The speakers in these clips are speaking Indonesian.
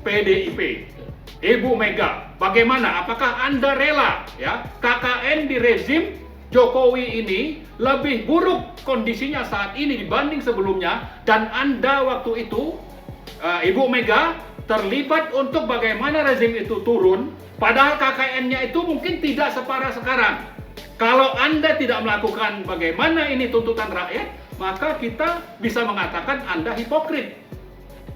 PDIP. Ibu Mega, bagaimana? Apakah Anda rela ya KKN di rezim Jokowi ini lebih buruk kondisinya saat ini dibanding sebelumnya, dan Anda waktu itu Ibu Mega terlibat untuk bagaimana rezim itu turun, padahal KKN-nya itu mungkin tidak separah sekarang. Kalau Anda tidak melakukan bagaimana ini tuntutan rakyat, maka kita bisa mengatakan Anda hipokrit.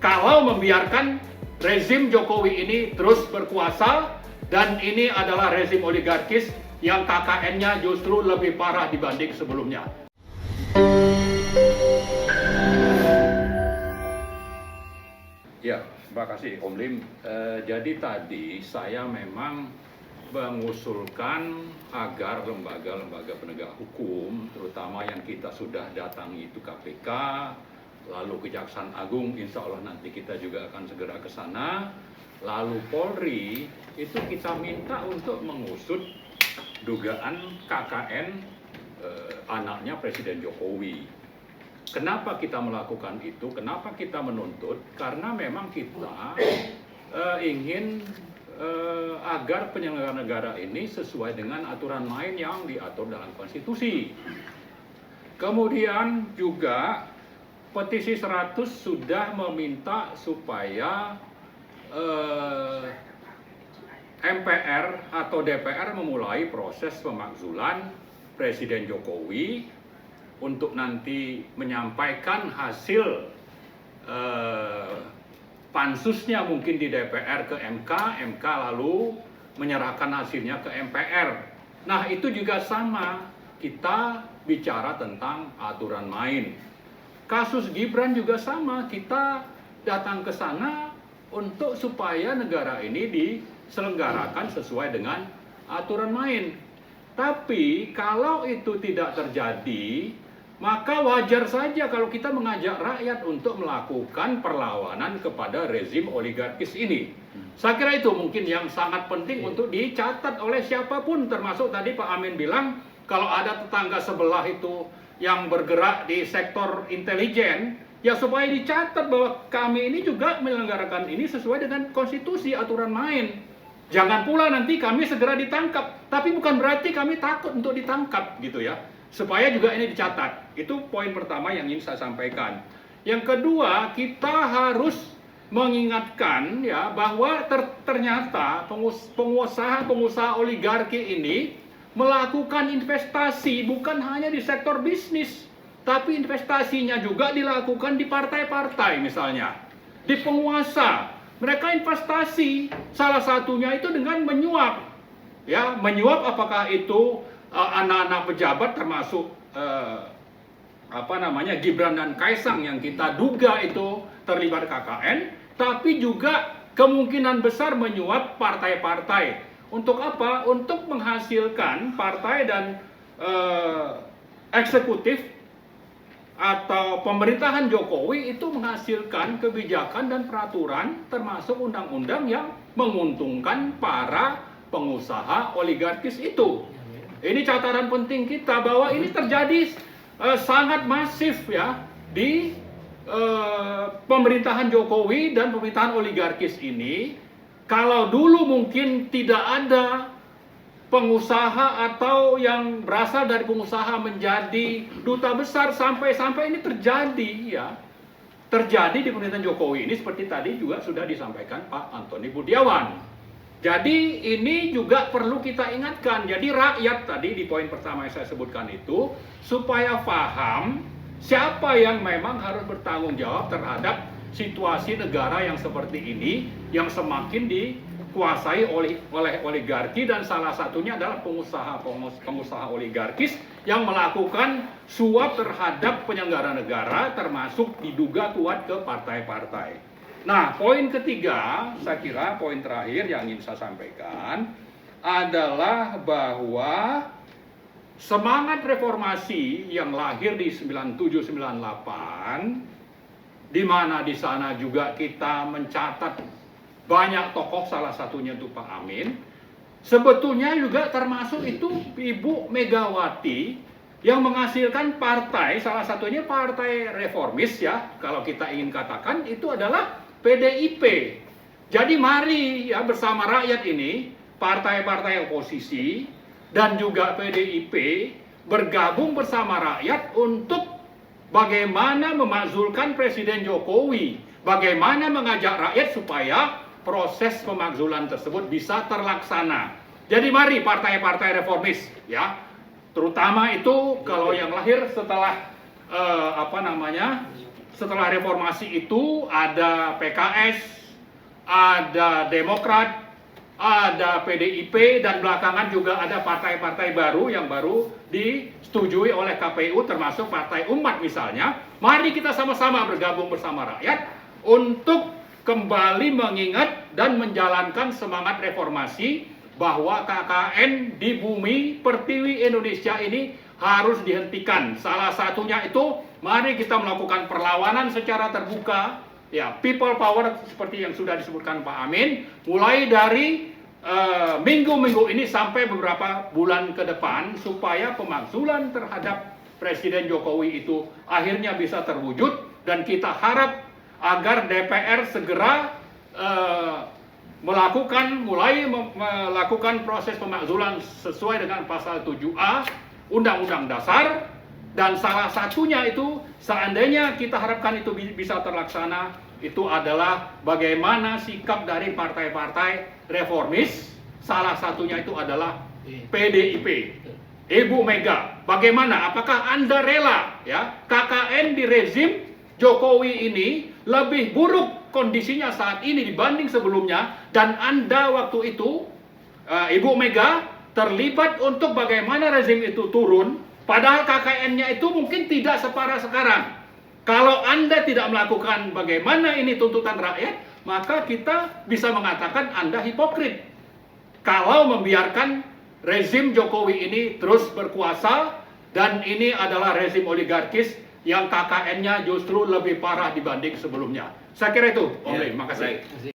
Kalau membiarkan rezim Jokowi ini terus berkuasa, dan ini adalah rezim oligarkis yang KKN-nya justru lebih parah dibanding sebelumnya. Ya, terima kasih Om Lim. Jadi tadi saya memang mengusulkan agar lembaga-lembaga penegak hukum, terutama yang kita sudah datangi itu KPK, lalu Kejaksaan Agung, insya Allah nanti kita juga akan segera ke sana, lalu Polri, itu kita minta untuk mengusut dugaan KKN anaknya Presiden Jokowi. Kenapa kita melakukan itu? Kenapa kita menuntut? Karena memang kita ingin agar penyelenggara negara ini sesuai dengan aturan main yang diatur dalam konstitusi. Kemudian juga petisi 100 sudah meminta supaya MPR atau DPR memulai proses pemakzulan Presiden Jokowi untuk nanti menyampaikan hasil pansusnya mungkin di DPR ke MK, MK lalu menyerahkan hasilnya ke MPR. Nah, itu juga sama, kita bicara tentang aturan main. Kasus Gibran juga sama, kita datang ke sana untuk supaya negara ini diselenggarakan sesuai dengan aturan main. Tapi kalau itu tidak terjadi, maka wajar saja kalau kita mengajak rakyat untuk melakukan perlawanan kepada rezim oligarkis ini. Saya kira itu mungkin yang sangat penting untuk dicatat oleh siapapun, termasuk tadi Pak Amin bilang, kalau ada tetangga sebelah itu yang bergerak di sektor intelijen, ya supaya dicatat bahwa kami ini juga menyelenggarakan ini sesuai dengan konstitusi, aturan main. Jangan pula nanti kami segera ditangkap, tapi bukan berarti kami takut untuk ditangkap gitu ya. Supaya juga ini dicatat. Itu poin pertama yang ingin saya sampaikan. Yang kedua, kita harus mengingatkan ya bahwa ternyata pengusaha oligarki ini melakukan investasi bukan hanya di sektor bisnis, tapi investasinya juga dilakukan di partai-partai misalnya, di penguasa. Mereka investasi, salah satunya itu dengan menyuap. Ya, menyuap apakah itu anak-anak pejabat termasuk Gibran dan Kaisang yang kita duga itu terlibat KKN, tapi juga kemungkinan besar menyuap partai-partai. Untuk apa? Untuk menghasilkan partai dan eksekutif atau pemerintahan Jokowi itu menghasilkan kebijakan dan peraturan termasuk undang-undang yang menguntungkan para pengusaha oligarkis itu. Ini catatan penting kita bahwa ini terjadi sangat masif ya di pemerintahan Jokowi dan pemerintahan oligarkis ini. Kalau dulu mungkin tidak ada pengusaha atau yang berasal dari pengusaha menjadi duta besar, sampai ini terjadi ya. Terjadi di pemerintahan Jokowi ini seperti tadi juga sudah disampaikan Pak Antoni Budiawan. Jadi ini juga perlu kita ingatkan. Jadi rakyat tadi di poin pertama yang saya sebutkan itu supaya paham siapa yang memang harus bertanggung jawab terhadap situasi negara yang seperti ini, yang semakin dikuasai oleh oligarki, dan salah satunya adalah pengusaha oligarkis yang melakukan suap terhadap penyelenggara negara, termasuk diduga kuat ke partai-partai. Nah, poin ketiga, saya kira poin terakhir yang ingin saya sampaikan adalah bahwa semangat reformasi yang lahir di 97-98, di mana di sana juga kita mencatat banyak tokoh, salah satunya itu Pak Amin, sebetulnya juga termasuk itu Ibu Megawati yang menghasilkan partai, salah satunya partai reformis ya, kalau kita ingin katakan itu adalah PDIP. Jadi mari ya bersama rakyat ini, partai-partai oposisi dan juga PDIP bergabung bersama rakyat untuk bagaimana memakzulkan Presiden Jokowi, bagaimana mengajak rakyat supaya proses pemakzulan tersebut bisa terlaksana. Jadi mari partai-partai reformis ya, terutama itu kalau yang lahir setelah setelah reformasi itu ada PKS, ada Demokrat, ada PDIP, dan belakangan juga ada partai-partai baru yang baru disetujui oleh KPU termasuk Partai Umat misalnya. Mari kita sama-sama bergabung bersama rakyat untuk kembali mengingat dan menjalankan semangat reformasi bahwa KKN di bumi pertiwi Indonesia ini harus dihentikan. Salah satunya itu mari kita melakukan perlawanan secara terbuka, ya, people power seperti yang sudah disebutkan Pak Amin, mulai dari minggu-minggu ini sampai beberapa bulan ke depan supaya pemakzulan terhadap Presiden Jokowi itu akhirnya bisa terwujud, dan kita harap agar DPR segera melakukan proses pemakzulan sesuai dengan pasal 7A Undang-Undang Dasar, dan salah satunya itu seandainya kita harapkan itu bisa terlaksana, itu adalah bagaimana sikap dari partai-partai reformis, salah satunya itu adalah PDIP, Ibu Mega. Bagaimana? Apakah Anda rela ya KKN di rezim Jokowi ini lebih buruk kondisinya saat ini dibanding sebelumnya, dan Anda waktu itu Ibu Mega terlibat untuk bagaimana rezim itu turun, padahal KKN-nya itu mungkin tidak separah sekarang. Kalau Anda tidak melakukan bagaimana ini tuntutan rakyat, maka kita bisa mengatakan Anda hipokrit kalau membiarkan rezim Jokowi ini terus berkuasa, dan ini adalah rezim oligarkis yang KKN-nya justru lebih parah dibanding sebelumnya. Saya kira itu, Om Lim. Makasih.